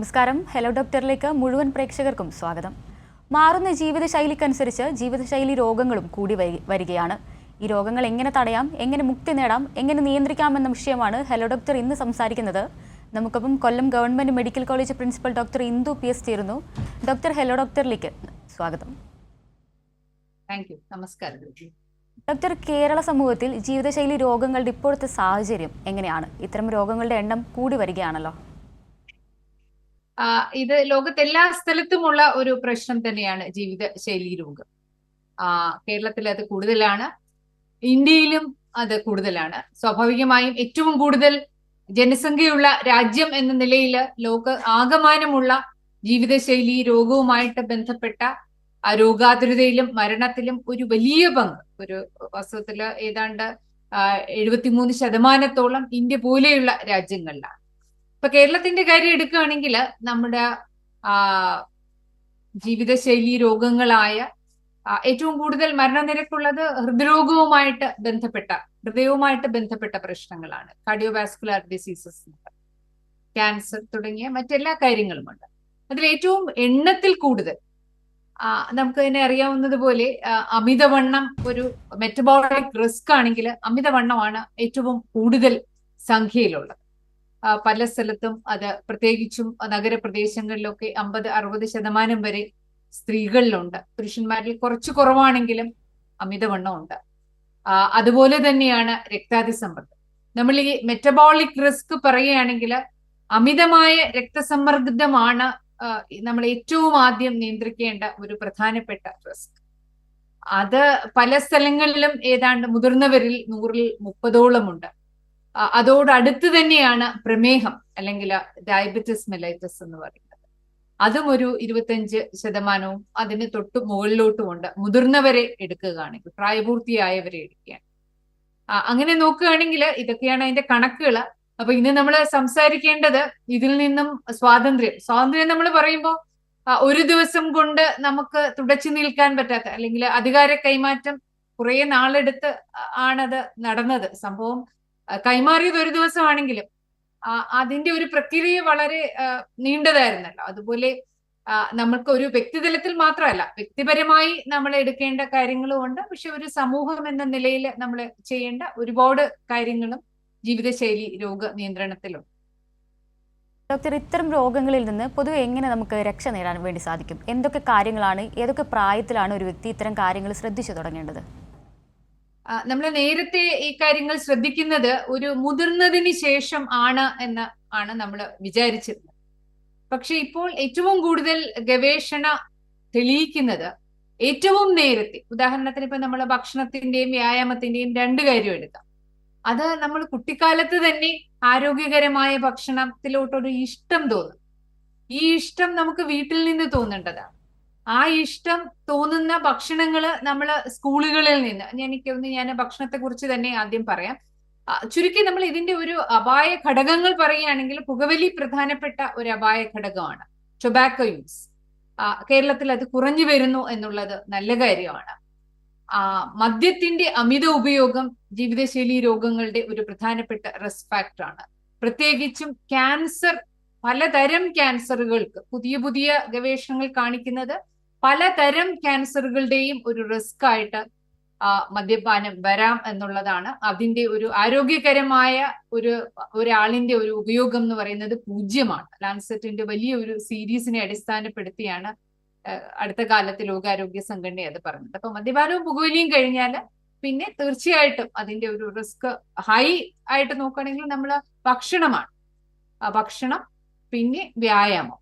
നമസ്കാരം. ഹലോ ഡോക്ടറിലേക്ക് മുഴുവൻ പ്രേക്ഷകർക്കും സ്വാഗതം. മാറുന്ന ജീവിതശൈലിക്കനുസരിച്ച് ജീവിതശൈലി രോഗങ്ങളും കൂടി വരികയാണ്. ഈ രോഗങ്ങൾ എങ്ങനെ തടയാം, എങ്ങനെ മുക്തി നേടാം, എങ്ങനെ നിയന്ത്രിക്കാമെന്ന വിഷയമാണ് ഹലോ ഡോക്ടർ ഇന്ന് സംസാരിക്കുന്നത്. നമുക്കൊപ്പം Kollam government medical college principal doctor Indu PS ചേരുന്നു. ഡോക്ടർ, ഹലോ ഡോക്ടറിലേക്ക് സ്വാഗതം. നമസ്കാരം ഡോക്ടർ, കേരള സമൂഹത്തിൽ ജീവിതശൈലി രോഗങ്ങളുടെ ഇപ്പോഴത്തെ സാഹചര്യം എങ്ങനെയാണ്? ഇത്തരം രോഗങ്ങളുടെ എണ്ണം കൂടി വരികയാണല്ലോ. ഇത് ലോകത്തെല്ലാ സ്ഥലത്തുമുള്ള ഒരു പ്രശ്നം തന്നെയാണ് ജീവിതശൈലി രോഗം. കേരളത്തിൽ അത് കൂടുതലാണ്, ഇന്ത്യയിലും അത് കൂടുതലാണ്. സ്വാഭാവികമായും ഏറ്റവും കൂടുതൽ ജനസംഖ്യയുള്ള രാജ്യം എന്ന നിലയിൽ ലോക ആകമാനമുള്ള ജീവിതശൈലി രോഗവുമായിട്ട് ബന്ധപ്പെട്ട രോഗാതുരതയിലും മരണത്തിലും ഒരു വലിയ പങ്ക്, ഒരു വാസ്തവത്തില് ഏതാണ്ട് 73% ഇന്ത്യ പോലെയുള്ള രാജ്യങ്ങളിലാണ്. ഇപ്പൊ കേരളത്തിന്റെ കാര്യം എടുക്കുകയാണെങ്കിൽ നമ്മുടെ ജീവിതശൈലി രോഗങ്ങളായ ഏറ്റവും കൂടുതൽ മരണനിരക്കുള്ളത് ഹൃദ്രോഗവുമായിട്ട് ബന്ധപ്പെട്ട പ്രശ്നങ്ങളാണ്. കാർഡിയോവാസ്കുലർ ഡിസീസസ്, ക്യാൻസർ തുടങ്ങിയ മറ്റെല്ലാ കാര്യങ്ങളുമുണ്ട്. അതിൽ ഏറ്റവും എണ്ണത്തിൽ കൂടുതൽ നമുക്ക് തന്നെ അറിയാവുന്നതുപോലെ അമിതവണ്ണം ഒരു മെറ്റബോളിക് റിസ്ക് ആണെങ്കിൽ അമിതവണ്ണമാണ് ഏറ്റവും കൂടുതൽ സംഖ്യയിലുള്ളത്. പല സ്ഥലത്തും അത് പ്രത്യേകിച്ചും നഗരപ്രദേശങ്ങളിലൊക്കെ 50-60% വരെ സ്ത്രീകളിലുണ്ട്. പുരുഷന്മാരിൽ കുറച്ച് കുറവാണെങ്കിലും അമിതവണ്ണം ഉണ്ട്. അതുപോലെ തന്നെയാണ് രക്താതിസമ്മർദ്ദം. നമ്മൾ ഈ മെറ്റബോളിക് റിസ്ക് പറയുകയാണെങ്കിൽ അമിതമായ രക്തസമ്മർദ്ദമാണ് നമ്മൾ ഏറ്റവും ആദ്യം നിയന്ത്രിക്കേണ്ട ഒരു പ്രധാനപ്പെട്ട റിസ്ക്. അത് പല സ്ഥലങ്ങളിലും ഏതാണ്ട് മുതിർന്നവരിൽ 100-30 ഉണ്ട്. അതോടടുത്ത് തന്നെയാണ് പ്രമേഹം അല്ലെങ്കിൽ ഡയബറ്റിസ് മെലൈറ്റസ് എന്ന് പറയുന്നത്. അതും ഒരു 25%, അതിന് തൊട്ട് മുകളിലോട്ടും ഉണ്ട് മുതിർന്നവരെ എടുക്കുകയാണെങ്കിൽ, പ്രായപൂർത്തിയായവരെ എടുക്കുകയാണ്. അങ്ങനെ നോക്കുകയാണെങ്കിൽ ഇതൊക്കെയാണ് അതിന്റെ കണക്കുകൾ. അപ്പൊ ഇന്ന് നമ്മൾ സംസാരിക്കേണ്ടത് ഇതിൽ നിന്നും സ്വാതന്ത്ര്യം നമ്മൾ പറയുമ്പോൾ ഒരു ദിവസം കൊണ്ട് നമുക്ക് തുടച്ചു നിൽക്കാൻ പറ്റാത്ത, അല്ലെങ്കിൽ അധികാര കൈമാറ്റം കുറെ നാളെടുത്ത് ആണത് നടന്നത്. സംഭവം കൈമാറിയത് ഒരു ദിവസമാണെങ്കിലും അതിന്റെ ഒരു പ്രക്രിയ വളരെ നീണ്ടതായിരുന്നല്ലോ. അതുപോലെ നമുക്ക് ഒരു വ്യക്തിതലത്തിൽ മാത്രമല്ല, വ്യക്തിപരമായി നമ്മൾ എടുക്കേണ്ട കാര്യങ്ങളും ഉണ്ട്. പക്ഷെ ഒരു സമൂഹം എന്ന നിലയിൽ നമ്മൾ ചെയ്യേണ്ട ഒരുപാട് കാര്യങ്ങളും ജീവിതശൈലി രോഗ നിയന്ത്രണത്തിലുണ്ട്. ഡോക്ടർ, ഇത്തരം രോഗങ്ങളിൽ നിന്ന് പൊതുവെ എങ്ങനെ നമുക്ക് രക്ഷ നേടാൻ വേണ്ടി സാധിക്കും? എന്തൊക്കെ കാര്യങ്ങളാണ്, ഏതൊക്കെ പ്രായത്തിലാണ് ഒരു വ്യക്തി ഇത്തരം കാര്യങ്ങൾ ശ്രദ്ധിച്ചു തുടങ്ങേണ്ടത്? നമ്മൾ നേരത്തെ ഈ കാര്യങ്ങൾ ശ്രദ്ധിക്കുന്നത് ഒരു മുതിർന്നതിന് ശേഷം ആണ് നമ്മൾ വിചാരിച്ചിരുന്നത്. പക്ഷെ ഇപ്പോൾ ഏറ്റവും കൂടുതൽ ഗവേഷണ തെളിയിക്കുന്നത് ഏറ്റവും നേരത്തെ, ഉദാഹരണത്തിന് ഇപ്പൊ നമ്മൾ ഭക്ഷണത്തിന്റെയും വ്യായാമത്തിന്റെയും 2 കാര്യം എടുക്കാം. അത് നമ്മൾ കുട്ടിക്കാലത്ത് തന്നെ ആരോഗ്യകരമായ ഭക്ഷണത്തിലോട്ടൊരു ഇഷ്ടം തോന്നും. ഈ ഇഷ്ടം നമുക്ക് വീട്ടിൽ നിന്ന് തോന്നേണ്ടതാണ്. ആ ഇഷ്ടം തോന്നുന്ന ഭക്ഷണങ്ങള് നമ്മൾ സ്കൂളുകളിൽ നിന്ന്, ഞാൻ ഭക്ഷണത്തെ കുറിച്ച് തന്നെ ആദ്യം പറയാം. ചുരുക്കി നമ്മൾ ഇതിന്റെ ഒരു അപായ ഘടകങ്ങൾ പറയുകയാണെങ്കിൽ പുകവലി പ്രധാനപ്പെട്ട ഒരു അപായ ഘടകമാണ്. ടൊബാക്കോ യൂസ് കേരളത്തിൽ അത് കുറഞ്ഞു വരുന്നു എന്നുള്ളത് നല്ല കാര്യമാണ്. മദ്യത്തിന്റെ അമിത ഉപയോഗം ജീവിതശൈലി രോഗങ്ങളുടെ ഒരു പ്രധാനപ്പെട്ട റിസ്ക് ഫാക്ടറാണ്. പ്രത്യേകിച്ചും ക്യാൻസർ, പലതരം ക്യാൻസറുകൾക്ക് പുതിയ ഗവേഷണങ്ങൾ കാണിക്കുന്നത് പലതരം ക്യാൻസറുകളുടെയും ഒരു റിസ്ക് ആയിട്ട് മദ്യപാനം വരാം എന്നുള്ളതാണ്. അതിന്റെ ഒരു ആരോഗ്യകരമായ ഒരാളിന്റെ ഒരു ഉപയോഗം എന്ന് പറയുന്നത് 0. ലാൻസെറ്റിന്റെ വലിയ ഒരു സീരീസിനെ അടിസ്ഥാനപ്പെടുത്തിയാണ് അടുത്ത കാലത്ത് ലോകാരോഗ്യ സംഘടന അത് പറഞ്ഞത്. അപ്പൊ മദ്യപാനവും പുകവലിയും കഴിഞ്ഞാൽ പിന്നെ തീർച്ചയായിട്ടും അതിന്റെ ഒരു റിസ്ക് ഹൈ ആയിട്ട് നോക്കുകയാണെങ്കിൽ നമ്മൾ ഭക്ഷണമാണ്. ഭക്ഷണം, പിന്നെ വ്യായാമം.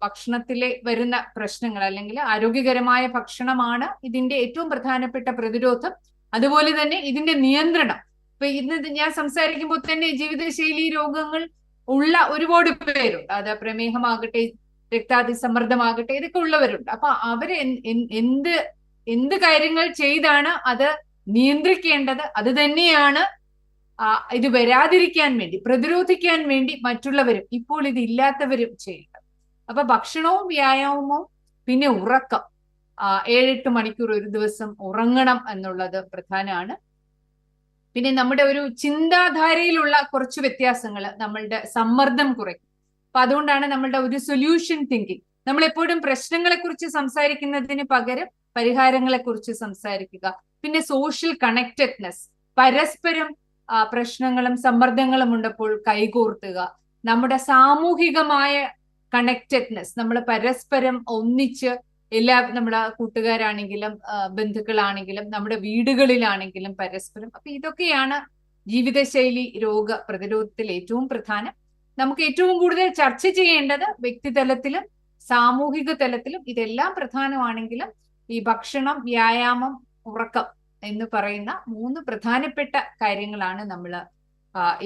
ഭക്ഷണത്തിലെ വരുന്ന പ്രശ്നങ്ങൾ അല്ലെങ്കിൽ ആരോഗ്യകരമായ ഭക്ഷണമാണ് ഇതിന്റെ ഏറ്റവും പ്രധാനപ്പെട്ട പ്രതിരോധം. അതുപോലെ തന്നെ ഇതിന്റെ നിയന്ത്രണം. ഇപ്പൊ ഇന്ന് ഞാൻ സംസാരിക്കുമ്പോൾ തന്നെ ജീവിതശൈലി രോഗങ്ങൾ ഉള്ള ഒരുപാട് പേരുണ്ട്. അത് പ്രമേഹമാകട്ടെ, രക്താതിസമ്മർദ്ദമാകട്ടെ, ഇതൊക്കെ ഉള്ളവരുണ്ട്. അപ്പൊ അവര് എന്ത് കാര്യങ്ങൾ ചെയ്താണ് അത് നിയന്ത്രിക്കേണ്ടത്? അത് തന്നെയാണ് ഇത് വരാതിരിക്കാൻ വേണ്ടി, പ്രതിരോധിക്കാൻ വേണ്ടി മറ്റുള്ളവരും, ഇപ്പോൾ ഇത് ഇല്ലാത്തവരും ചെയ്യേണ്ടത്. അപ്പൊ ഭക്ഷണവും വ്യായാമവും പിന്നെ ഉറക്കം, 7-8 മണിക്കൂർ ഒരു ദിവസം ഉറങ്ങണം എന്നുള്ളത് പ്രധാനമാണ്. പിന്നെ നമ്മുടെ ഒരു ചിന്താധാരയിലുള്ള കുറച്ച് വ്യത്യാസങ്ങൾ നമ്മളുടെ സമ്മർദ്ദം കുറയ്ക്കും. അപ്പൊ അതുകൊണ്ടാണ് നമ്മളുടെ ഒരു സൊല്യൂഷൻ തിങ്കിങ്. നമ്മൾ എപ്പോഴും പ്രശ്നങ്ങളെ കുറിച്ച് സംസാരിക്കുന്നതിന് പകരം പരിഹാരങ്ങളെ കുറിച്ച് സംസാരിക്കുക. പിന്നെ സോഷ്യൽ കണക്റ്റഡ്നെസ്, പരസ്പരം പ്രശ്നങ്ങളും സമ്മർദ്ദങ്ങളും ഉണ്ടപ്പോൾ കൈകോർത്തുക. നമ്മുടെ സാമൂഹികമായ കണക്റ്റഡ്നെസ്, നമ്മൾ പരസ്പരം ഒന്നിച്ച് നമ്മുടെ കൂട്ടുകാരാണെങ്കിലും ബന്ധുക്കളാണെങ്കിലും നമ്മുടെ വീടുകളിലാണെങ്കിലും പരസ്പരം. അപ്പൊ ഇതൊക്കെയാണ് ജീവിതശൈലി രോഗ പ്രതിരോധത്തിൽ ഏറ്റവും പ്രധാനം. നമുക്ക് ഏറ്റവും കൂടുതൽ ചർച്ച ചെയ്യേണ്ടത് വ്യക്തിതലത്തിലും സാമൂഹിക തലത്തിലും ഇതെല്ലാം പ്രധാനമാണെങ്കിലും ഈ ഭക്ഷണം, വ്യായാമം, ഉറക്കം എന്ന് പറയുന്ന 3 പ്രധാനപ്പെട്ട കാര്യങ്ങളാണ് നമ്മൾ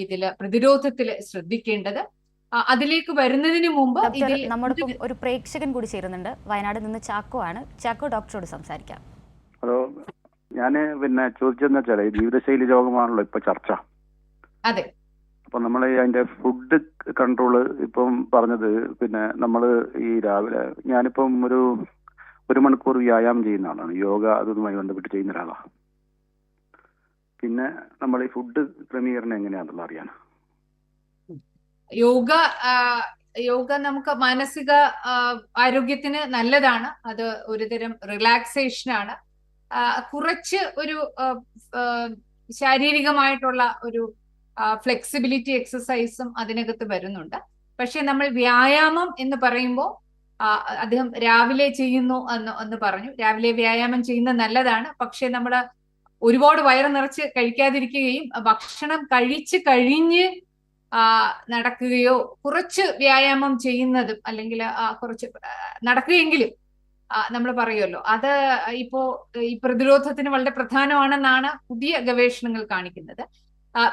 ഇതില് പ്രതിരോധത്തില് ശ്രദ്ധിക്കേണ്ടത്. അതിലേക്ക് വരുന്നതിന് മുമ്പ് നമ്മോടൊപ്പം ഒരു പ്രേക്ഷകൻ കൂടി ചേരുന്നുണ്ട്. വയനാട് നിന്ന് ചാക്കോ ആണ്. ചാക്കോ, ഡോക്ടറോട് സംസാരിക്കാം. ഹലോ, ഞാന് ചോദിച്ചതെന്ന് വെച്ചാൽ ജീവിതശൈലി രോഗമാണല്ലോ ഇപ്പൊ ചർച്ച. അതെ. അപ്പൊ നമ്മൾ അതിന്റെ ഫുഡ് കൺട്രോള് ഇപ്പം പറഞ്ഞത്, നമ്മൾ ഈ രാവിലെ ഞാനിപ്പം ഒരു മണിക്കൂർ വ്യായാമം ചെയ്യുന്ന ആളാണ്. യോഗ അതുമായി ബന്ധപ്പെട്ട് ചെയ്യുന്ന ഒരാളാണ്. പിന്നെ നമ്മൾ ഈ ഫുഡ് ക്രമീകരണം എങ്ങനെയാണെന്നുള്ള അറിയാൻ. യോഗ നമുക്ക് മാനസിക ആരോഗ്യത്തിന് നല്ലതാണ്. അത് ഒരുതരം റിലാക്സേഷൻ ആണ്. കുറച്ച് ഒരു ശാരീരികമായിട്ടുള്ള ഒരു ഫ്ലെക്സിബിലിറ്റി എക്സസൈസും അതിനകത്ത് വരുന്നുണ്ട്. പക്ഷെ നമ്മൾ വ്യായാമം എന്ന് പറയുമ്പോൾ അദ്ദേഹം രാവിലെ ചെയ്യുന്നു എന്ന് പറഞ്ഞു. രാവിലെ വ്യായാമം ചെയ്യുന്നത് നല്ലതാണ്. പക്ഷെ നമ്മൾ ഒരുപാട് വയറ് നിറച്ച് കഴിക്കാതിരിക്കുകയും ഭക്ഷണം കഴിച്ച് കഴിഞ്ഞ് നടക്കുകയോ കുറച്ച് വ്യായാമം ചെയ്യുന്നതും, അല്ലെങ്കിൽ കുറച്ച് നടക്കുകയെങ്കിലും നമ്മൾ പറയുമല്ലോ, അത് ഇപ്പോ ഈ പ്രതിരോധത്തിന് വളരെ പ്രധാനമാണെന്നാണ് പുതിയ ഗവേഷണങ്ങൾ കാണിക്കുന്നത്.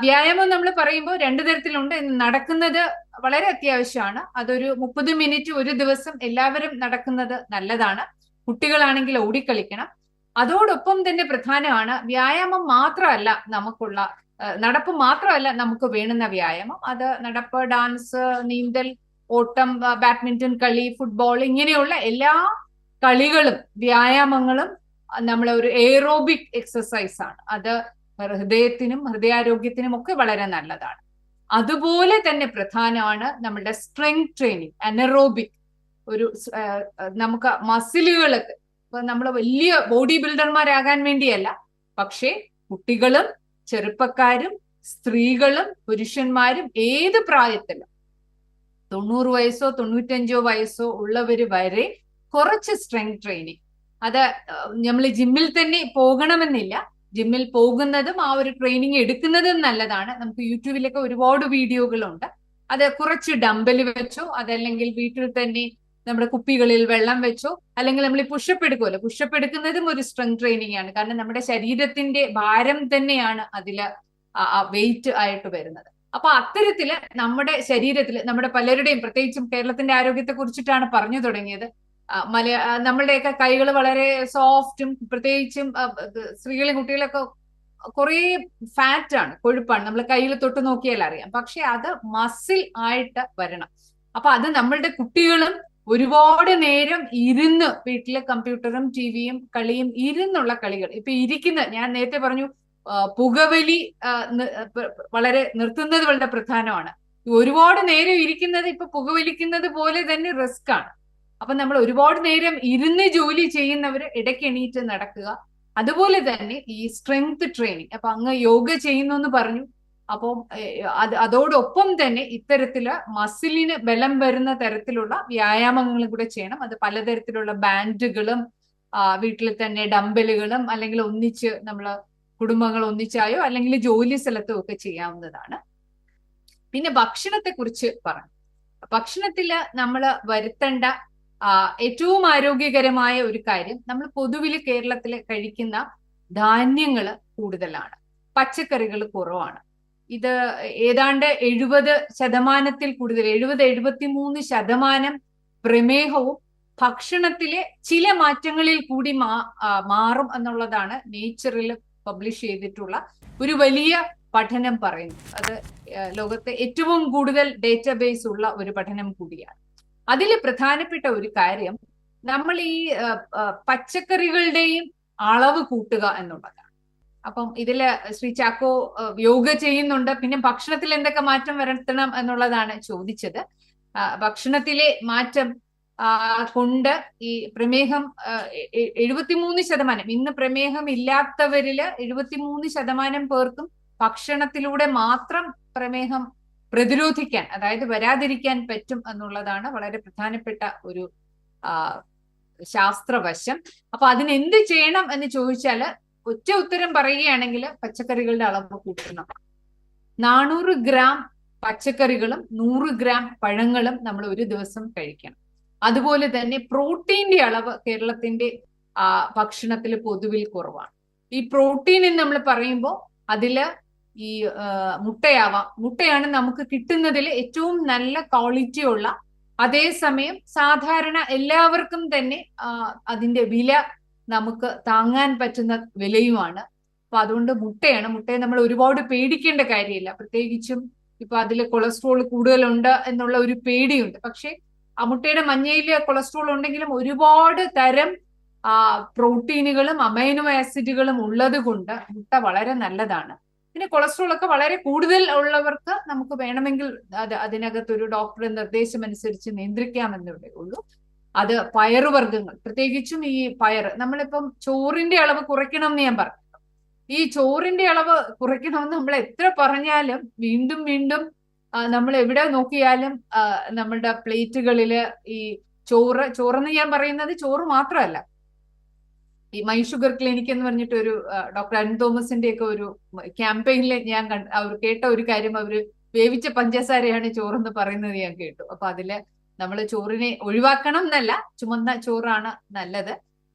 വ്യായാമം നമ്മൾ പറയുമ്പോൾ 2 തരത്തിലുണ്ട്. നടക്കുന്നത് വളരെ അത്യാവശ്യമാണ്. അതൊരു 30 മിനിറ്റ് ഒരു ദിവസം എല്ലാവരും നടക്കുന്നത് നല്ലതാണ്. കുട്ടികളാണെങ്കിൽ ഓടിക്കളിക്കണം. അതോടൊപ്പം തന്നെ പ്രധാനമാണ് വ്യായാമം മാത്രമല്ല നമുക്കുള്ള നടപ്പ് മാത്രമല്ല നമുക്ക് വേണ്ടുന്ന വ്യായാമം. അത് നടപ്പ്, ഡാൻസ്, നീന്തൽ, ഓട്ടം, ബാഡ്മിന്റൺ കളി, ഫുട്ബോൾ, ഇങ്ങനെയുള്ള എല്ലാ കളികളും വ്യായാമങ്ങളും നമ്മളെ ഒരു എയറോബിക് എക്സസൈസ് ആണ്. അത് ഹൃദയത്തിനും ഹൃദയാരോഗ്യത്തിനും ഒക്കെ വളരെ നല്ലതാണ്. അതുപോലെ തന്നെ പ്രധാനമാണ് നമ്മളുടെ സ്ട്രെങ്ത് ട്രെയിനിങ്, അനറോബിക്. നമുക്ക് മസിലുകളൊക്കെ, ഇപ്പൊ നമ്മൾ വലിയ ബോഡി ബിൽഡർമാരാകാൻ വേണ്ടിയല്ല, പക്ഷേ കുട്ടികളും ചെറുപ്പക്കാരും സ്ത്രീകളും പുരുഷന്മാരും ഏത് പ്രായത്തിലും 90 വയസ്സോ 95 വയസ്സോ ഉള്ളവര് വരെ കുറച്ച് സ്ട്രെങ്ത് ട്രെയിനിങ്, അത് നമ്മൾ ജിമ്മിൽ തന്നെ പോകണമെന്നില്ല. ജിമ്മിൽ പോകുന്നതും ആ ഒരു ട്രെയിനിങ് എടുക്കുന്നതും നല്ലതാണ്. നമുക്ക് യൂട്യൂബിലൊക്കെ ഒരുപാട് വീഡിയോകളുണ്ട്. അത് കുറച്ച് ഡംബൽ വെച്ചോ, അതല്ലെങ്കിൽ വീട്ടിൽ തന്നെ നമ്മുടെ കുപ്പികളിൽ വെള്ളം വെച്ചോ, അല്ലെങ്കിൽ നമ്മൾ ഈ പുഷപ്പ് എടുക്കുമല്ലോ, പുഷപ്പ് എടുക്കുന്നതും ഒരു സ്ട്രെങ്ത് ട്രെയിനിങ് ആണ്. കാരണം നമ്മുടെ ശരീരത്തിന്റെ ഭാരം തന്നെയാണ് അതില് വെയിറ്റ് ആയിട്ട് വരുന്നത്. അപ്പൊ അത്തരത്തില് നമ്മുടെ ശരീരത്തിൽ നമ്മുടെ പലരുടെയും, പ്രത്യേകിച്ചും കേരളത്തിന്റെ ആരോഗ്യത്തെ കുറിച്ചിട്ടാണ് പറഞ്ഞു തുടങ്ങിയത്, നമ്മളുടെയൊക്കെ കൈകൾ വളരെ സോഫ്റ്റും, പ്രത്യേകിച്ചും സ്ത്രീകളും കുട്ടികളൊക്കെ കുറെ ഫാറ്റ് ആണ്, കൊഴുപ്പാണ്. നമ്മൾ കയ്യിൽ തൊട്ട് നോക്കിയാൽ അറിയാം. പക്ഷെ അത് മസിൽ ആയിട്ട് വരണം. അപ്പൊ അത് നമ്മളുടെ കുട്ടികളും ഒരുപാട് നേരം ഇരുന്ന്, വീട്ടിലെ കമ്പ്യൂട്ടറും ടിവിയും കളിയും, ഇരുന്നുള്ള കളികൾ, ഇപ്പൊ ഞാൻ നേരത്തെ പറഞ്ഞു പുകവലി വളരെ നിർത്തുന്നത് വളരെ പ്രധാനമാണ്. ഒരുപാട് നേരം ഇരിക്കുന്നത് ഇപ്പൊ പുകവലിക്കുന്നത് പോലെ തന്നെ റിസ്ക് ആണ്. അപ്പൊ നമ്മൾ ഒരുപാട് നേരം ഇരുന്ന് ജോലി ചെയ്യുന്നവർ ഇടയ്ക്ക് എണീറ്റ് നടക്കുക. അതുപോലെ തന്നെ ഈ സ്ട്രെങ്ത് ട്രെയിനിങ്, അപ്പൊ അങ്ങ് യോഗ ചെയ്യുന്നു എന്ന് പറഞ്ഞു. അപ്പം അതോടൊപ്പം തന്നെ ഇത്തരത്തില് മസിലിന് ബലം വരുന്ന തരത്തിലുള്ള വ്യായാമങ്ങളും കൂടെ ചെയ്യണം. അത് പലതരത്തിലുള്ള ബാൻഡുകളും വീട്ടിൽ തന്നെ ഡംബലുകളും, അല്ലെങ്കിൽ ഒന്നിച്ച് നമ്മള് കുടുംബങ്ങൾ ഒന്നിച്ചായോ അല്ലെങ്കിൽ ജോലി സ്ഥലത്തും ഒക്കെ ചെയ്യാവുന്നതാണ്. പിന്നെ ഭക്ഷണത്തെ കുറിച്ച് പറഞ്ഞു. ഭക്ഷണത്തില് നമ്മൾ വരുത്തേണ്ട ഏറ്റവും ആരോഗ്യകരമായ ഒരു കാര്യം, നമ്മൾ പൊതുവിൽ കേരളത്തിൽ കഴിക്കുന്ന ധാന്യങ്ങൾ കൂടുതലാണ്, പച്ചക്കറികൾ കുറവാണ്. ഇത് ഏതാണ്ട് 70% കൂടുതൽ, 73% പ്രമേഹവും ഭക്ഷണത്തിലെ ചില മാറ്റങ്ങളിൽ കൂടി മാറും എന്നുള്ളതാണ് നേച്ചറിൽ പബ്ലിഷ് ചെയ്തിട്ടുള്ള ഒരു വലിയ പഠനം പറയുന്നു. അത് ലോകത്തെ ഏറ്റവും കൂടുതൽ ഡേറ്റാബേസ് ഉള്ള ഒരു പഠനം കൂടിയാണ്. അതിൽ പ്രധാനപ്പെട്ട ഒരു കാര്യം, നമ്മൾ ഈ പച്ചക്കറികളുടെയും അളവ് കൂട്ടുക എന്നുള്ളതാണ്. അപ്പം ഇതില് ശ്രീ ചാക്കോ യോഗ ചെയ്യുന്നുണ്ട്, പിന്നെ ഭക്ഷണത്തിൽ എന്തൊക്കെ മാറ്റം വരുത്തണം എന്നുള്ളതാണ് ചോദിച്ചത്. ഭക്ഷണത്തിലെ മാറ്റം കൊണ്ട് ഈ പ്രമേഹം 73%, ഇന്ന് പ്രമേഹം ഇല്ലാത്തവരില് 73% പേർക്കും ഭക്ഷണത്തിലൂടെ മാത്രം പ്രമേഹം പ്രതിരോധിക്കാൻ, അതായത് വരാതിരിക്കാൻ പറ്റും എന്നുള്ളതാണ് വളരെ പ്രധാനപ്പെട്ട ഒരു ശാസ്ത്രവശം. അപ്പൊ അതിന് എന്ത് ചെയ്യണം എന്ന് ചോദിച്ചാല് ഒറ്റ ഉത്തരം പറയുകയാണെങ്കിൽ പച്ചക്കറികളുടെ അളവ് കൂട്ടണം. 400 ഗ്രാം പച്ചക്കറികളും 100 ഗ്രാം പഴങ്ങളും നമ്മൾ ഒരു ദിവസം കഴിക്കണം. അതുപോലെ തന്നെ പ്രോട്ടീന്റെ അളവ് കേരളത്തിന്റെ ഭക്ഷണത്തിൽ പൊതുവിൽ കുറവാണ്. ഈ പ്രോട്ടീൻ എന്ന് നമ്മൾ പറയുമ്പോൾ അതില് ഈ മുട്ടയാവാം. മുട്ടയാണ് നമുക്ക് കിട്ടുന്നതിൽ ഏറ്റവും നല്ല ക്വാളിറ്റി ഉള്ള, അതേസമയം സാധാരണ എല്ലാവർക്കും തന്നെ അതിന്റെ വില നമുക്ക് താങ്ങാൻ പറ്റുന്ന വിലയുമാണ്. അപ്പൊ അതുകൊണ്ട് മുട്ടയെ നമ്മൾ ഒരുപാട് പേടിക്കേണ്ട കാര്യമില്ല. പ്രത്യേകിച്ചും ഇപ്പൊ അതിൽ കൊളസ്ട്രോൾ കൂടുതലുണ്ട് എന്നുള്ള ഒരു പേടിയുണ്ട്. പക്ഷെ ആ മുട്ടയുടെ മഞ്ഞയിൽ കൊളസ്ട്രോൾ ഉണ്ടെങ്കിലും ഒരുപാട് തരം പ്രോട്ടീനുകളും അമൈനോ ആസിഡുകളും ഉള്ളത് കൊണ്ട് മുട്ട വളരെ നല്ലതാണ്. പിന്നെ കൊളസ്ട്രോൾ ഒക്കെ വളരെ കൂടുതൽ ഉള്ളവർക്ക് നമുക്ക് വേണമെങ്കിൽ അതിനകത്തൊരു ഡോക്ടറുടെ നിർദ്ദേശം അനുസരിച്ച് നിയന്ത്രിക്കാമെന്നേ ഉള്ളൂ. അത് പയറുവർഗ്ഗങ്ങൾ, പ്രത്യേകിച്ചും ഈ നമ്മളിപ്പം ചോറിന്റെ അളവ് കുറയ്ക്കണം എന്ന് ഞാൻ പറഞ്ഞു. ഈ ചോറിന്റെ അളവ് കുറയ്ക്കണമെന്ന് നമ്മൾ എത്ര പറഞ്ഞാലും വീണ്ടും വീണ്ടും നമ്മൾ എവിടെ നോക്കിയാലും നമ്മളുടെ പ്ലേറ്റുകളില് ഈ ചോറെന്ന് ഞാൻ പറയുന്നത് ചോറ് മാത്രമല്ല, ഈ മൈ ഷുഗർ ക്ലിനിക് എന്ന് പറഞ്ഞിട്ട് ഒരു ഡോക്ടർ അരുൺ തോമസിന്റെ ഒക്കെ ഒരു ക്യാമ്പയിനിൽ ഞാൻ അവർ കേട്ട ഒരു കാര്യം, അവര് വേവിച്ച പഞ്ചസാരയാണ് ചോറെന്ന് പറയുന്നത് ഞാൻ കേട്ടു. അപ്പൊ അതില് നമ്മൾ ചോറിനെ ഒഴിവാക്കണം എന്നല്ല, ചുമന്ന ചോറാണ് നല്ലത്.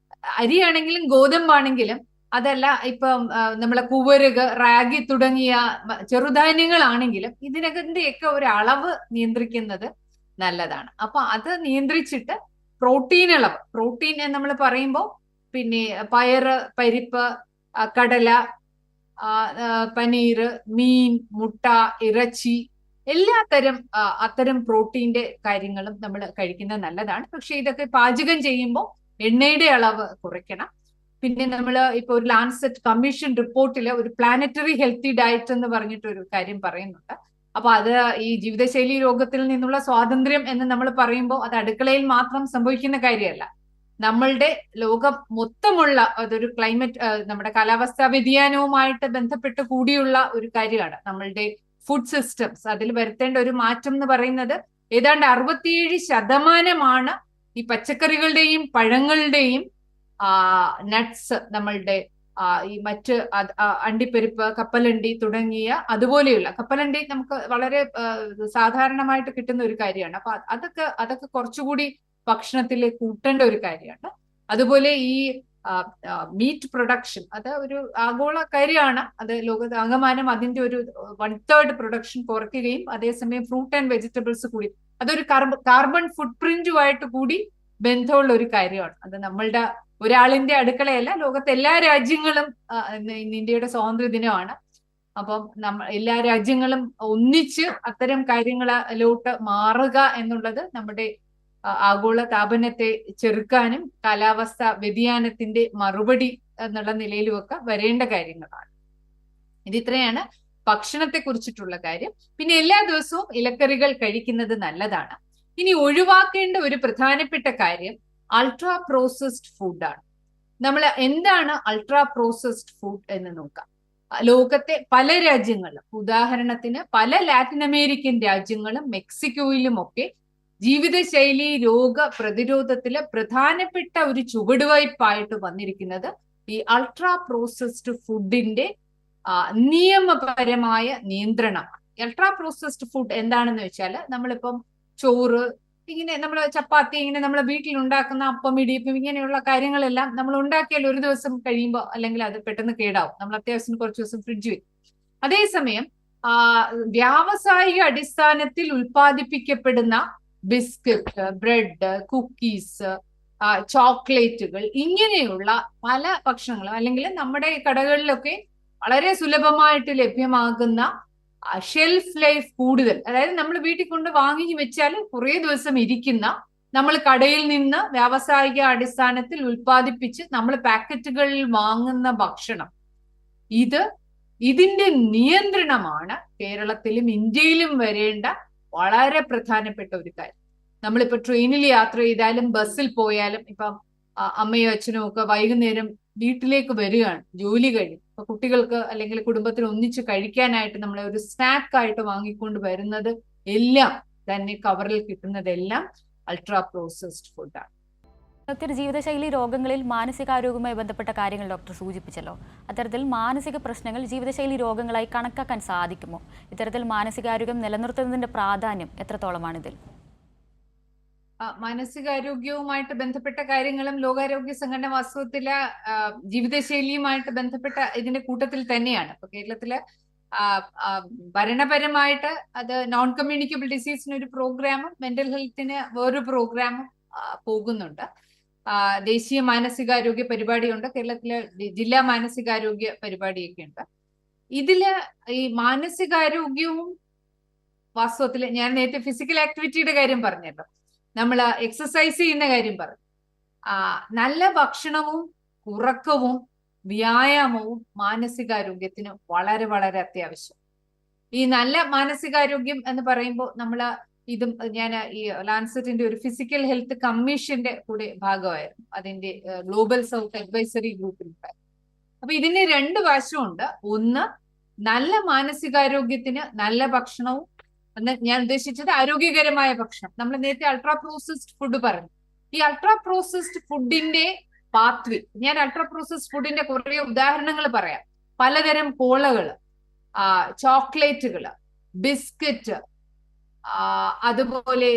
അരിയാണെങ്കിലും ഗോതമ്പാണെങ്കിലും അതല്ല, ഇപ്പം നമ്മളെ കുവരക്, റാഗി തുടങ്ങിയ ചെറുധാന്യങ്ങളാണെങ്കിലും ഇതിനകത്തെയൊക്കെ ഒരു അളവ് നിയന്ത്രിക്കുന്നത് നല്ലതാണ്. അപ്പൊ അത് നിയന്ത്രിച്ചിട്ട് പ്രോട്ടീൻ അളവ്, പ്രോട്ടീൻ എന്ന് നമ്മൾ പറയുമ്പോൾ പിന്നെ പയറ്, പരിപ്പ്, കടല, പനീർ, മീൻ, മുട്ട, ഇറച്ചി, അത്തരം പ്രോട്ടീന്റെ കാര്യങ്ങളും നമ്മൾ കഴിക്കുന്നത് നല്ലതാണ്. പക്ഷെ ഇതൊക്കെ പാചകം ചെയ്യുമ്പോൾ എണ്ണയുടെ അളവ് കുറയ്ക്കണം. പിന്നെ നമ്മൾ ഇപ്പൊ ഒരു ലാൻസെറ്റ് കമ്മീഷൻ റിപ്പോർട്ടില് ഒരു പ്ലാനറ്ററി ഹെൽത്തി ഡയറ്റ് എന്ന് പറഞ്ഞിട്ട് ഒരു കാര്യം പറയുന്നുണ്ട്. അപ്പൊ അത് ഈ ജീവിതശൈലി രോഗത്തിൽ നിന്നുള്ള സ്വാതന്ത്ര്യം എന്ന് നമ്മൾ പറയുമ്പോൾ അത് അടുക്കളയിൽ മാത്രം സംഭവിക്കുന്ന കാര്യമല്ല. നമ്മളുടെ ലോകം മൊത്തമുള്ള അതൊരു ക്ലൈമറ്റ്, നമ്മുടെ കാലാവസ്ഥാ വ്യതിയാനവുമായിട്ട് ബന്ധപ്പെട്ട് കൂടിയുള്ള ഒരു കാര്യമാണ്. നമ്മളുടെ ഫുഡ് സിസ്റ്റംസ്, അതിൽ വരുത്തേണ്ട ഒരു മാറ്റം എന്ന് പറയുന്നത് ഏതാണ്ട് 67% ഈ പച്ചക്കറികളുടെയും പഴങ്ങളുടെയും നട്ട്സ്, നമ്മളുടെ ഈ മറ്റ് അണ്ടിപ്പരിപ്പ്, കപ്പലണ്ടി തുടങ്ങിയ അതുപോലെയുള്ള, കപ്പലണ്ടി നമുക്ക് വളരെ സാധാരണമായിട്ട് കിട്ടുന്ന ഒരു കാര്യമാണ്. അപ്പൊ അതൊക്കെ കുറച്ചുകൂടി ഭക്ഷണത്തിൽ കൂട്ടേണ്ട ഒരു കാര്യമാണ്. അതുപോലെ ഈ മീറ്റ് പ്രൊഡക്ഷൻ, അത് ഒരു ആഗോള കാര്യമാണ്. അത് ലോകത്താകമാനം അതിന്റെ ഒരു 1/3 പ്രൊഡക്ഷൻ കുറയ്ക്കുകയും അതേസമയം ഫ്രൂട്ട് ആൻഡ് വെജിറ്റബിൾസ് കൂടി, അതൊരു കാർബൺ ഫുട് പ്രിന്റുമായിട്ട് കൂടി ബന്ധമുള്ള ഒരു കാര്യമാണ്. അത് നമ്മളുടെ ഒരാളിന്റെ അടുക്കളയല്ല, ലോകത്തെ എല്ലാ രാജ്യങ്ങളും, ഇന്ത്യയുടെ സ്വാതന്ത്ര്യ ദിനമാണ്. അപ്പം എല്ലാ രാജ്യങ്ങളും ഒന്നിച്ച് അത്തരം കാര്യങ്ങളിലോട്ട് മാറുക എന്നുള്ളത് നമ്മുടെ ആഗോള താപനത്തെ ചെറുക്കാനും കാലാവസ്ഥ വ്യതിയാനത്തിന്റെ മറുപടി എന്നുള്ള നിലയിലുമൊക്കെ വരേണ്ട കാര്യങ്ങളാണ്. ഇതിത്രയാണ് ഭക്ഷണത്തെ കുറിച്ചിട്ടുള്ള കാര്യം. പിന്നെ എല്ലാ ദിവസവും ഇലക്കറികൾ കഴിക്കുന്നത് നല്ലതാണ്. ഇനി ഒഴിവാക്കേണ്ട ഒരു പ്രധാനപ്പെട്ട കാര്യം അൾട്രാ പ്രോസസ്ഡ് ഫുഡാണ്. നമ്മൾ എന്താണ് അൾട്രാ പ്രോസസ്ഡ് ഫുഡ് എന്ന് നോക്കാം. ലോകത്തെ പല രാജ്യങ്ങളിലും, ഉദാഹരണത്തിന് പല ലാറ്റിൻ അമേരിക്കൻ രാജ്യങ്ങളും മെക്സിക്കോയിലും ഒക്കെ ജീവിതശൈലി രോഗ പ്രതിരോധത്തില് പ്രധാനപ്പെട്ട ഒരു ചുവടുവയ്പായിട്ട് വന്നിരിക്കുന്നത് ഈ അൾട്രാ പ്രോസസ്ഡ് ഫുഡിന്റെ നിയമപരമായ നിയന്ത്രണമാണ്. അൾട്രാ പ്രോസസ്ഡ് ഫുഡ് എന്താണെന്ന് വെച്ചാൽ, നമ്മളിപ്പം ചോറ്, ഇങ്ങനെ നമ്മൾ ചപ്പാത്തി, ഇങ്ങനെ നമ്മൾ വീട്ടിൽ ഉണ്ടാക്കുന്ന അപ്പം, ഇടിയപ്പം, ഇങ്ങനെയുള്ള കാര്യങ്ങളെല്ലാം നമ്മൾ ഉണ്ടാക്കിയാൽ ഒരു ദിവസം കഴിയുമ്പോൾ അല്ലെങ്കിൽ അത് പെട്ടെന്ന് കേടാവും. നമ്മൾ അത്യാവശ്യം കുറച്ച് ദിവസം ഫ്രിഡ്ജ് വെക്കും. അതേസമയം വ്യാവസായിക അടിസ്ഥാനത്തിൽ ഉൽപ്പാദിപ്പിക്കപ്പെടുന്ന ബിസ്ക്കറ്റ്, ബ്രെഡ്, കുക്കീസ്, ചോക്ലേറ്റുകൾ, ഇങ്ങനെയുള്ള പല ഭക്ഷണങ്ങളും അല്ലെങ്കിൽ നമ്മുടെ കടകളിലൊക്കെ വളരെ സുലഭമായിട്ട് ലഭ്യമാകുന്ന ഷെൽഫ് ലൈഫ് കൂടുതൽ, അതായത് നമ്മൾ വീട്ടിൽ കൊണ്ട് വാങ്ങി വെച്ചാൽ കുറേ ദിവസം ഇരിക്കുന്ന, നമ്മൾ കടയിൽ നിന്ന് വ്യാവസായിക അടിസ്ഥാനത്തിൽ ഉൽപ്പാദിപ്പിച്ച് നമ്മൾ പാക്കറ്റുകളിൽ വാങ്ങുന്ന ഭക്ഷണം, ഇതിന്റെ നിയന്ത്രണമാണ് കേരളത്തിലും ഇന്ത്യയിലും വരേണ്ട വളരെ പ്രധാനപ്പെട്ട ഒരു കാര്യം. നമ്മളിപ്പോ ട്രെയിനിൽ യാത്ര ചെയ്താലും ബസ്സിൽ പോയാലും ഇപ്പം അമ്മയും അച്ഛനും ഒക്കെ വൈകുന്നേരം വീട്ടിലേക്ക് വരികയാണ് ജോലി കഴിഞ്ഞ്. അപ്പൊ കുട്ടികൾക്ക് അല്ലെങ്കിൽ കുടുംബത്തിന് ഒന്നിച്ച് കഴിക്കാനായിട്ട് നമ്മൾ ഒരു സ്നാക്ക് ആയിട്ട് വാങ്ങിക്കൊണ്ട് വരുന്നത് എല്ലാം തന്നെ കവറിൽ കിട്ടുന്നതെല്ലാം അൾട്രാ പ്രോസസ്ഡ് ഫുഡാണ്. ഡോക്ടർ, ജീവിതശൈലി രോഗങ്ങളിൽ മാനസികാരോഗ്യവുമായി ബന്ധപ്പെട്ട കാര്യങ്ങൾ ഡോക്ടർ സൂചിപ്പിച്ചല്ലോ. അത്തരത്തിൽ മാനസിക പ്രശ്നങ്ങൾ ജീവിതശൈലി രോഗങ്ങളായി കണക്കാക്കാൻ സാധിക്കുമോ? ഇത്തരത്തിൽ മാനസികാരോഗ്യം നിലനിർത്തുന്നതിന്റെ പ്രാധാന്യം എത്രത്തോളമാണിതിൽ? മാനസികാരോഗ്യവുമായിട്ട് ബന്ധപ്പെട്ട കാര്യങ്ങളും ലോകാരോഗ്യ സംഘടന വാസ്തവത്തില് ജീവിതശൈലിയുമായിട്ട് ബന്ധപ്പെട്ട ഇതിന്റെ കൂട്ടത്തിൽ തന്നെയാണ്. ഇപ്പൊ കേരളത്തില് ഭരണപരമായിട്ട് അത് നോൺ കമ്മ്യൂണിക്കബിൾ ഡിസീസിന് ഒരു പ്രോഗ്രാമും മെന്റൽ ഹെൽത്തിന് വേറൊരു പ്രോഗ്രാമും പോകുന്നുണ്ട്. ദേശീയ മാനസികാരോഗ്യ പരിപാടിയുണ്ട്, കേരളത്തിലെ ജില്ലാ മാനസികാരോഗ്യ പരിപാടിയൊക്കെ ഉണ്ട്. ഇതില് ഈ മാനസികാരോഗ്യവും വാസ്തവത്തില് ഞാൻ നേരത്തെ ഫിസിക്കൽ ആക്ടിവിറ്റിയുടെ കാര്യം പറഞ്ഞല്ലോ, നമ്മൾ എക്സസൈസ് ചെയ്യുന്ന കാര്യം പറഞ്ഞു. നല്ല ഭക്ഷണവും ഉറക്കവും വ്യായാമവും മാനസികാരോഗ്യത്തിന് വളരെ വളരെ അത്യാവശ്യം. ഈ നല്ല മാനസികാരോഗ്യം എന്ന് പറയുമ്പോൾ ഇതും ഞാൻ ഈ ലാൻസെറ്റിന്റെ ഒരു ഫിസിക്കൽ ഹെൽത്ത് കമ്മീഷന്റെ കൂടെ ഭാഗമായിരുന്നു, അതിന്റെ ഗ്ലോബൽ സൗത്ത് അഡ്വൈസറി ഗ്രൂപ്പിലുണ്ടായി. അപ്പൊ ഇതിന് രണ്ട് വശമുണ്ട്. ഒന്ന്, നല്ല മാനസികാരോഗ്യത്തിന് നല്ല ഭക്ഷണവും, ഞാൻ ഉദ്ദേശിച്ചത് ആരോഗ്യകരമായ ഭക്ഷണം. നമ്മൾ നേരത്തെ അൾട്രാ പ്രോസസ്ഡ് ഫുഡ് പറഞ്ഞു. ഈ അൾട്രാ പ്രോസസ്ഡ് ഫുഡിന്റെ പാത്വേ, ഞാൻ അൾട്രാ പ്രോസസ്ഡ് ഫുഡിന്റെ കുറെ ഉദാഹരണങ്ങൾ പറയാം. പലതരം കോളകള്, ചോക്ലേറ്റുകള്, ബിസ്ക്കറ്റ്, അതുപോലെ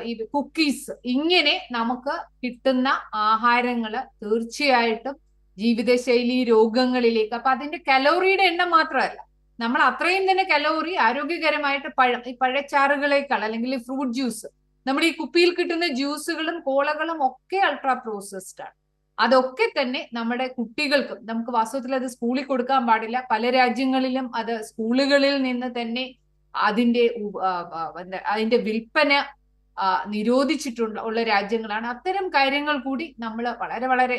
ഈ കുക്കീസ്, ഇങ്ങനെ നമുക്ക് കിട്ടുന്ന ആഹാരങ്ങള് തീർച്ചയായിട്ടും ജീവിതശൈലി രോഗങ്ങളിലേക്ക്, അപ്പൊ അതിന്റെ കലോറിയുടെ എണ്ണം മാത്രമല്ല, നമ്മൾ അത്രയും തന്നെ കലോറി ആരോഗ്യകരമായിട്ട് ഈ പഴച്ചാറുകളേക്കാൾ അല്ലെങ്കിൽ ഫ്രൂട്ട് ജ്യൂസ്, നമ്മുടെ ഈ കുപ്പിയിൽ കിട്ടുന്ന ജ്യൂസുകളും കോളകളും ഒക്കെ അൾട്രാ പ്രോസസ്ഡ് ആണ്. അതൊക്കെ തന്നെ നമ്മുടെ കുട്ടികൾക്കും, നമുക്ക് വാസ്തവത്തിൽ അത് സ്കൂളിൽ കൊടുക്കാൻ പാടില്ല. പല രാജ്യങ്ങളിലും അത് സ്കൂളുകളിൽ നിന്ന് തന്നെ അതിന്റെ വിൽപ്പന നിരോധിച്ചിട്ടുള്ള രാജ്യങ്ങളാണ്. അത്തരം കാര്യങ്ങൾ കൂടി നമ്മൾ വളരെ വളരെ,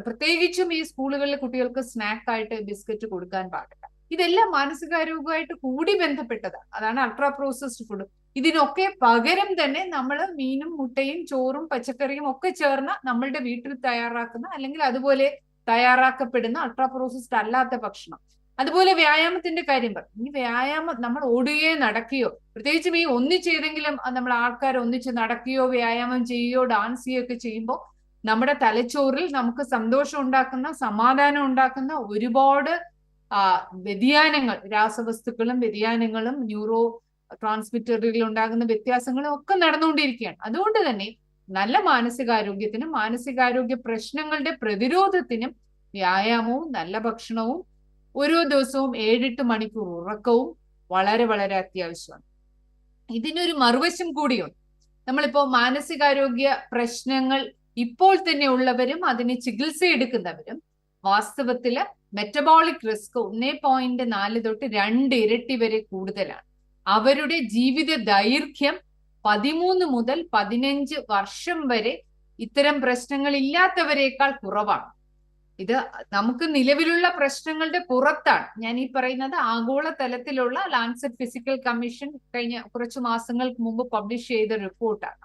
പ്രത്യേകിച്ചും ഈ സ്കൂളുകളിലെ കുട്ടികൾക്ക് സ്നാക്ക് ആയിട്ട് ബിസ്ക്കറ്റ് കൊടുക്കാൻ പാടില്ല. ഇതെല്ലാം മാനസികാരോഗ്യമായിട്ട് കൂടി ബന്ധപ്പെട്ടതാണ്. അതാണ് അൾട്രാ പ്രോസസ്ഡ് ഫുഡ്. ഇതിനൊക്കെ പകരം തന്നെ നമ്മൾ മീനും മുട്ടയും ചോറും പച്ചക്കറിയും ഒക്കെ ചേർന്ന നമ്മളുടെ വീട്ടിൽ തയ്യാറാക്കുന്ന അല്ലെങ്കിൽ അതുപോലെ തയ്യാറാക്കപ്പെടുന്ന അൾട്രാ പ്രോസസ്ഡ് അല്ലാത്ത ഭക്ഷണം. അതുപോലെ വ്യായാമത്തിന്റെ കാര്യം പറഞ്ഞു. ഈ വ്യായാമം നമ്മൾ ഓടുകയോ നടക്കുകയോ, പ്രത്യേകിച്ചും ഈ ഒന്നിച്ചേതെങ്കിലും നമ്മൾ ആൾക്കാർ ഒന്നിച്ച് നടക്കുകയോ വ്യായാമം ചെയ്യുകയോ ഡാൻസ് ചെയ്യുകയോ ഒക്കെ ചെയ്യുമ്പോൾ നമ്മുടെ തലച്ചോറിൽ നമുക്ക് സന്തോഷം ഉണ്ടാക്കുന്ന, സമാധാനം ഉണ്ടാക്കുന്ന ഒരുപാട് വ്യതിയാനങ്ങൾ, രാസവസ്തുക്കളും വ്യതിയാനങ്ങളും ന്യൂറോ ട്രാൻസ്മിറ്ററുകളിൽ ഉണ്ടാകുന്ന വ്യത്യാസങ്ങളും ഒക്കെ നടന്നുകൊണ്ടിരിക്കുകയാണ്. അതുകൊണ്ട് തന്നെ നല്ല മാനസികാരോഗ്യത്തിനും മാനസികാരോഗ്യ പ്രശ്നങ്ങളുടെ പ്രതിരോധത്തിനും വ്യായാമവും നല്ല ഭക്ഷണവും ഓരോ ദിവസവും 7-8 മണിക്കൂർ ഉറക്കവും വളരെ വളരെ അത്യാവശ്യമാണ്. ഇതിനൊരു മറുവശം കൂടിയുണ്ട്. നമ്മളിപ്പോ മാനസികാരോഗ്യ പ്രശ്നങ്ങൾ ഇപ്പോൾ തന്നെ ഉള്ളവരും അതിന് ചികിത്സ എടുക്കുന്നവരും വാസ്തവത്തില് മെറ്റബോളിക് റിസ്ക് 1.4 തൊട്ട് 2 ഇരട്ടി വരെ കൂടുതലാണ്. അവരുടെ ജീവിത ദൈർഘ്യം 13 മുതൽ 15 വർഷം വരെ ഇത്തരം പ്രശ്നങ്ങൾ ഇല്ലാത്തവരെക്കാൾ കുറവാണ്. ഇത് നമുക്ക് നിലവിലുള്ള പ്രശ്നങ്ങളുടെ പുറത്താണ്. ഞാൻ ഈ പറയുന്നത് ആഗോള തലത്തിലുള്ള ലാൻസെറ്റ് ഫിസിക്കൽ കമ്മീഷൻ കഴിഞ്ഞ കുറച്ചു മാസങ്ങൾക്ക് മുമ്പ് പബ്ലിഷ് ചെയ്ത റിപ്പോർട്ടാണ്.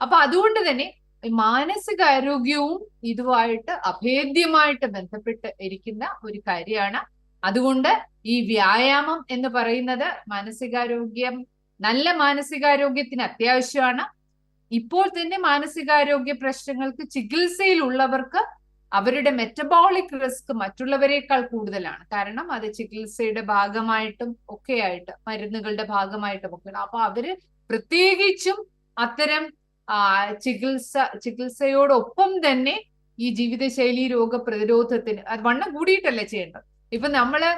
അപ്പൊ അതുകൊണ്ട് തന്നെ മാനസികാരോഗ്യവും ഇതുമായിട്ട് അഭേദ്യമായിട്ട് ബന്ധപ്പെട്ട് ഇരിക്കുന്ന ഒരു കാര്യമാണ്. അതുകൊണ്ട് ഈ വ്യായാമം എന്ന് പറയുന്നത് നല്ല മാനസികാരോഗ്യത്തിന് അത്യാവശ്യമാണ്. ഇപ്പോൾ തന്നെ മാനസികാരോഗ്യ പ്രശ്നങ്ങൾക്ക് ചികിത്സയിലുള്ളവർക്ക് അവരുടെ മെറ്റബോളിക് റിസ്ക് മറ്റുള്ളവരെക്കാൾ കൂടുതലാണ്. കാരണം അത് ചികിത്സയുടെ ഭാഗമായിട്ടും ഒക്കെയായിട്ട്, മരുന്നുകളുടെ ഭാഗമായിട്ടും ഒക്കെയാണ്. അപ്പൊ അവര് പ്രത്യേകിച്ചും അത്തരം ചികിത്സയോടൊപ്പം തന്നെ ഈ ജീവിതശൈലി രോഗ പ്രതിരോധത്തിന്, അത് വണ്ണം കൂടിയിട്ടല്ല ചെയ്യേണ്ടത്. ഇപ്പൊ നമ്മള്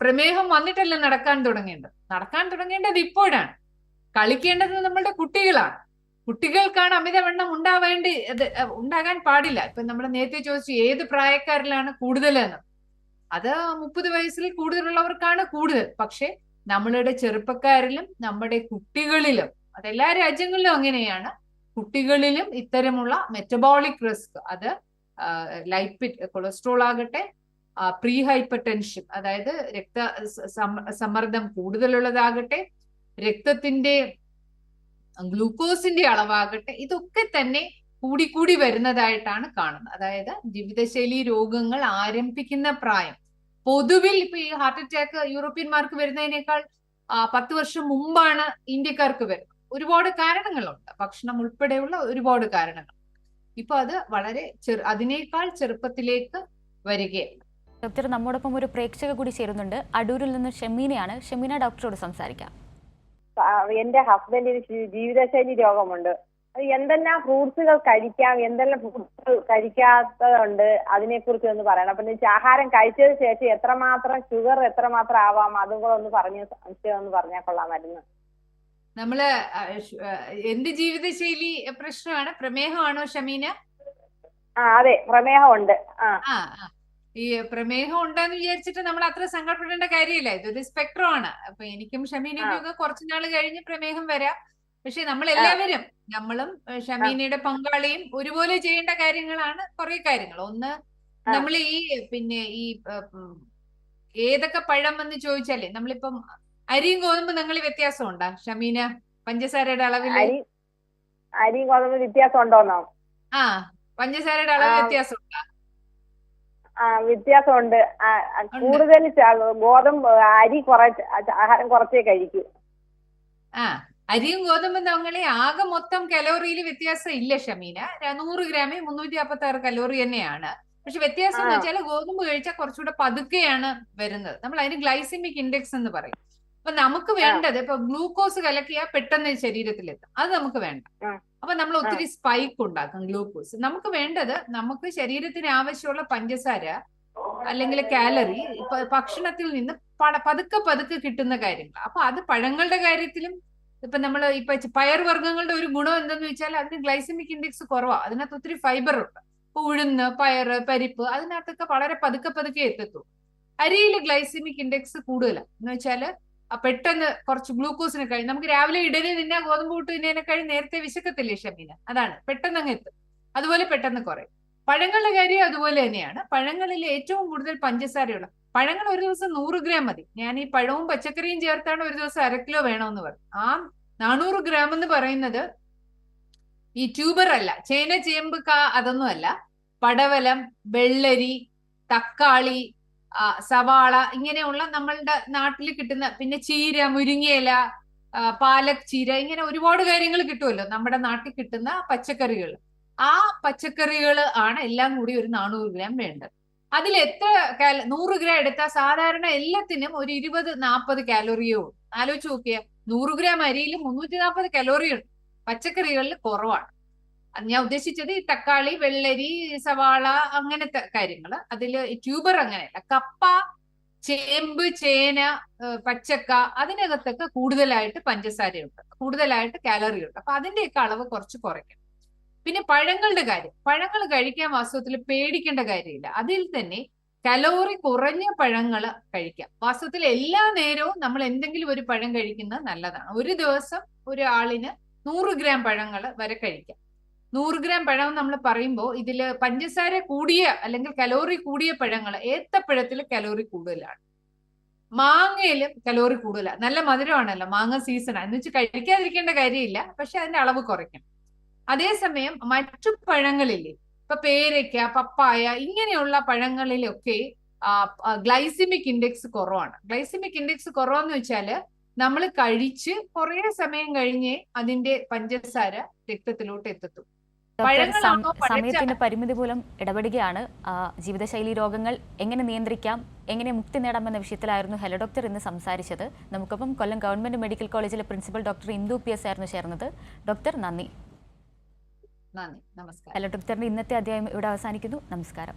പ്രമേഹം വന്നിട്ടല്ല നടക്കാൻ തുടങ്ങേണ്ടത് ഇപ്പോഴാണ്. കളിക്കേണ്ടത് നമ്മളുടെ കുട്ടികളാണ്. കുട്ടികൾക്കാണ് അമിതവണ്ണം ഉണ്ടാകാൻ പാടില്ല. ഇപ്പൊ നമ്മൾ നേരത്തെ ചോദിച്ചു ഏത് പ്രായക്കാരിലാണ് കൂടുതലെന്ന്. അത് 30 വയസ്സിൽ കൂടുതലുള്ളവർക്കാണ് കൂടുതൽ. പക്ഷെ നമ്മളുടെ ചെറുപ്പക്കാരിലും നമ്മുടെ കുട്ടികളിലും, അതെല്ലാ രാജ്യങ്ങളിലും അങ്ങനെയാണ്, കുട്ടികളിലും ഇത്തരമുള്ള മെറ്റബോളിക് റിസ്ക്, അത് കൊളസ്ട്രോൾ ആകട്ടെ, പ്രീ ഹൈപ്പർ ടെൻഷൻ, അതായത് സമ്മർദ്ദം കൂടുതലുള്ളതാകട്ടെ, രക്തത്തിന്റെ ഗ്ലൂക്കോസിന്റെ അളവാകട്ടെ, ഇതൊക്കെ തന്നെ കൂടിക്കൂടി വരുന്നതായിട്ടാണ് കാണുന്നത്. അതായത് ജീവിതശൈലി രോഗങ്ങൾ ആരംഭിക്കുന്ന പ്രായം പൊതുവിൽ ഇപ്പൊ ഈ ഹാർട്ട് അറ്റാക്ക് യൂറോപ്യന്മാർക്ക് വരുന്നതിനേക്കാൾ 10 വർഷം മുമ്പാണ് ഇന്ത്യക്കാർക്ക് വരുന്നത്. ഒരുപാട് കാരണങ്ങളുണ്ട്, ഭക്ഷണം ഉൾപ്പെടെയുള്ള ഒരുപാട് കാരണങ്ങൾ. ഇപ്പൊ അത് വളരെ അതിനേക്കാൾ ചെറുപ്പത്തിലേക്ക് വരികയാണ്. ഡോക്ടർ, നമ്മോടൊപ്പം ഒരു പ്രേക്ഷക കൂടി ചേരുന്നുണ്ട്. അടൂരിൽ നിന്ന് ഷെമീനയാണ്. ഷെമീന, ഡോക്ടറോട് സംസാരിക്കാം. എന്റെ ഹസ്ബൻഡിന് ജീവിതശൈലി രോഗമുണ്ട്. എന്തെല്ലാം ഫ്രൂട്ട്സുകൾ കഴിക്കാം, എന്തെല്ലാം ഫ്രൂട്ട്സുകൾ കഴിക്കാത്തതുണ്ട്, അതിനെ കുറിച്ച് ഒന്ന് പറയണം. അപ്പൊ ആഹാരം കഴിച്ചതിന് ശേഷം എത്രമാത്രം ഷുഗർ എത്രമാത്രം ആവാം, അതും കൂടെ ഒന്ന് പറഞ്ഞാൽ കൊള്ളാമായിരുന്നു. നമ്മള് എന്ത് ജീവിതശൈലി പ്രശ്നമാണ്? പ്രമേഹമാണോ ഷമീന? അതെ, പ്രമേഹമുണ്ട്. ഈ പ്രമേഹം ഉണ്ടെന്ന് വിചാരിച്ചിട്ട് നമ്മൾ അത്ര സങ്കടപ്പെടേണ്ട കാര്യമില്ല. ഇതൊരു സ്പെക്ട്രം ആണ്. അപ്പൊ എനിക്കും ഷമീനയ്ക്കും ഒക്കെ കുറച്ചുനാൾ കഴിഞ്ഞ് പ്രമേഹം വരാം. പക്ഷെ നമ്മൾ എല്ലാവരും, നമ്മളും ഷമീനയുടെ പങ്കാളിയും ഒരുപോലെ ചെയ്യേണ്ട കാര്യങ്ങളാണ് കുറെ കാര്യങ്ങൾ. ഒന്ന്, നമ്മൾ ഈ ഏതൊക്കെ പഴം എന്ന് ചോദിച്ചാലേ, നമ്മളിപ്പം അരിയും ഗോതമ്പും നിങ്ങൾ വ്യത്യാസം ഉണ്ടോ ഷമീന? പഞ്ചസാരയുടെ അളവിൽ അരിയും ഗോതമ്പും വ്യത്യാസം ഉണ്ടോന്നോ? പഞ്ചസാരയുടെ അളവ് വ്യത്യാസം ഉണ്ടോ? വ്യത്യാസമുണ്ട്. കൂടുതൽ ഗോതമ്പ് അരി ആഹാരം കുറച്ചേ കഴിക്കൂ. അരിയും ഗോതമ്പും തങ്ങളെ ആകെ മൊത്തം കലോറിയിൽ വ്യത്യാസം ഇല്ല ഷമീന. 100 ഗ്രാമിൽ 356 കലോറി തന്നെയാണ്. പക്ഷെ വ്യത്യാസം എന്ന് വെച്ചാൽ ഗോതമ്പ് കഴിച്ചാൽ കുറച്ചുകൂടെ പതുക്കെയാണ് വരുന്നത്. നമ്മൾ അതിന് ഗ്ലൈസിമിക് ഇൻഡെക്സ് എന്ന് പറയും. അപ്പൊ നമുക്ക് വേണ്ടത് ഇപ്പൊ ഗ്ലൂക്കോസ് കലക്കിയാൽ പെട്ടെന്ന് ശരീരത്തിലെത്തും, അത് നമുക്ക് വേണ്ട. അപ്പൊ നമ്മൾ ഒത്തിരി സ്പൈക്ക് ഉണ്ടാക്കും ഗ്ലൂക്കോസ്. നമുക്ക് വേണ്ടത്, നമുക്ക് ശരീരത്തിന് ആവശ്യമുള്ള പഞ്ചസാര അല്ലെങ്കിൽ കാലറി ഭക്ഷണത്തിൽ നിന്ന് പതുക്കെ പതുക്കെ കിട്ടുന്ന കാര്യങ്ങൾ. അപ്പൊ അത് പഴങ്ങളുടെ കാര്യത്തിലും ഇപ്പൊ നമ്മൾ ഇപ്പൊ പയർവർഗ്ഗങ്ങളുടെ ഒരു ഗുണം എന്തെന്ന് വെച്ചാൽ അതിന് ഗ്ലൈസമിക് ഇൻഡെക്സ് കുറവാണ്. അതിനകത്ത് ഒത്തിരി ഫൈബർ ഉണ്ട്. ഇപ്പൊ ഉഴുന്ന്, പയറ്, പരിപ്പ്, അതിനകത്തൊക്കെ വളരെ പതുക്കെ പതുക്കെ എത്തുള്ളൂ. അരിയിൽ ഗ്ലൈസമിക് ഇൻഡെക്സ് കൂടുതലാണ്. എന്ന് വെച്ചാല് പെട്ടെന്ന് കുറച്ച് ഗ്ലൂക്കോസിനെ കഴിഞ്ഞ് നമുക്ക് രാവിലെ ഇഡലി തിന്നാ ഗോതമ്പ് കൂട്ട് തിന്നതിനെക്കാളും നേരത്തെ വിശക്കത്തില്ലേ ഷമീന? അതാണ്, പെട്ടെന്ന് അങ്ങ് എത്തും. അതുപോലെ പെട്ടെന്ന് കുറയും. പഴങ്ങളുടെ കാര്യം അതുപോലെ തന്നെയാണ്. പഴങ്ങളിൽ ഏറ്റവും കൂടുതൽ പഞ്ചസാരയുള്ള പഴങ്ങൾ ഒരു ദിവസം 100 ഗ്രാം മതി. ഞാൻ ഈ പഴവും പച്ചക്കറിയും ചേർത്താണ് ഒരു ദിവസം 1/2 കിലോ വേണമെന്ന് പറയും. 400 ഗ്രാം എന്ന് പറയുന്നത് ഈ ട്യൂബർ അല്ല, ചേന, ചേമ്പ്, അതൊന്നും അല്ല. പടവലം, വെള്ളരി, തക്കാളി, സവാള, ഇങ്ങനെയുള്ള നമ്മളുടെ നാട്ടിൽ കിട്ടുന്ന, പിന്നെ ചീര, മുരിങ്ങയില, പാലക് ചീര, ഇങ്ങനെ ഒരുപാട് കാര്യങ്ങൾ കിട്ടുമല്ലോ നമ്മുടെ നാട്ടിൽ കിട്ടുന്ന പച്ചക്കറികൾ. ആ പച്ചക്കറികൾ ആണ് എല്ലാം കൂടി ഒരു 400 ഗ്രാം വേണ്ടത്. അതിൽ എത്ര 100 ഗ്രാം എടുത്താൽ സാധാരണ എല്ലാത്തിനും ഒരു 20-40 കാലോറിയോ. ആലോചിച്ച് നോക്കിയ 100 ഗ്രാം അരിയിൽ 340 കലോറി ഉണ്ട്. പച്ചക്കറികളിൽ കുറവാണ്. ഞാൻ ഉദ്ദേശിച്ചത് ഈ തക്കാളി, വെള്ളരി, സവാള, അങ്ങനത്തെ കാര്യങ്ങൾ. അതില് ട്യൂബർ അങ്ങനെയല്ല. കപ്പ, ചേമ്പ്, ചേന, പച്ചക്ക, അതിനകത്തൊക്കെ കൂടുതലായിട്ട് പഞ്ചസാരയുണ്ട്, കൂടുതലായിട്ട് കാലറി ഉണ്ട്. അപ്പൊ അതിന്റെയൊക്കെ അളവ് കുറച്ച് കുറയ്ക്കണം. പിന്നെ പഴങ്ങളുടെ കാര്യം, പഴങ്ങൾ കഴിക്കാൻ വാസ്തവത്തിൽ പേടിക്കേണ്ട കാര്യമില്ല. അതിൽ തന്നെ കലോറി കുറഞ്ഞ പഴങ്ങൾ കഴിക്കാം. വാസ്തവത്തിൽ എല്ലാ നേരവും നമ്മൾ എന്തെങ്കിലും ഒരു പഴം കഴിക്കുന്നത് നല്ലതാണ്. ഒരു ദിവസം ഒരാളിന് 100 ഗ്രാം പഴങ്ങൾ വരെ കഴിക്കാം. 100 ഗ്രാം പഴം നമ്മൾ പറയുമ്പോൾ ഇതില് പഞ്ചസാര കൂടിയ അല്ലെങ്കിൽ കലോറി കൂടിയ പഴങ്ങൾ, ഏത്തപ്പഴത്തിൽ കലോറി കൂടുതലാണ്, മാങ്ങയിലും കലോറി കൂടുതലാണ്. നല്ല മധുരമാണല്ലോ, മാങ്ങ സീസണാണ് എന്ന് വെച്ച് കഴിക്കാതിരിക്കേണ്ട കാര്യമില്ല, പക്ഷെ അതിന്റെ അളവ് കുറയ്ക്കണം. അതേസമയം മറ്റു പഴങ്ങളില്ലേ, ഇപ്പൊ പേരയ്ക്ക, പപ്പായ, ഇങ്ങനെയുള്ള പഴങ്ങളിലൊക്കെ ഗ്ലൈസിമിക് ഇൻഡെക്സ് കുറവാണ്. ഗ്ലൈസിമിക് ഇൻഡെക്സ് കുറവെന്ന് വെച്ചാല് നമ്മൾ കഴിച്ച് കുറെ സമയം കഴിഞ്ഞേ അതിന്റെ പഞ്ചസാര രക്തത്തിലോട്ട് എത്തും. സമയത്തിന്റെ പരിമിതി മൂലം ഇടപെടുകയാണ്. ജീവിതശൈലി രോഗങ്ങൾ എങ്ങനെ നിയന്ത്രിക്കാം, എങ്ങനെ മുക്തി നേടാമെന്ന വിഷയത്തിലായിരുന്നു ഹലോ ഡോക്ടർ ഇന്ന് സംസാരിച്ചത്. നമുക്കൊപ്പം കൊല്ലം ഗവൺമെന്റ് മെഡിക്കൽ കോളേജിലെ പ്രിൻസിപ്പൽ ഡോക്ടർ ഇന്ദു PS ആയിരുന്നു ചേർന്നത്. ഡോക്ടർ നന്ദി. നമസ്കാരം. ഹലോ ഡോക്ടറിന്റെ ഇന്നത്തെ അധ്യായം ഇവിടെ അവസാനിക്കുന്നു. നമസ്കാരം.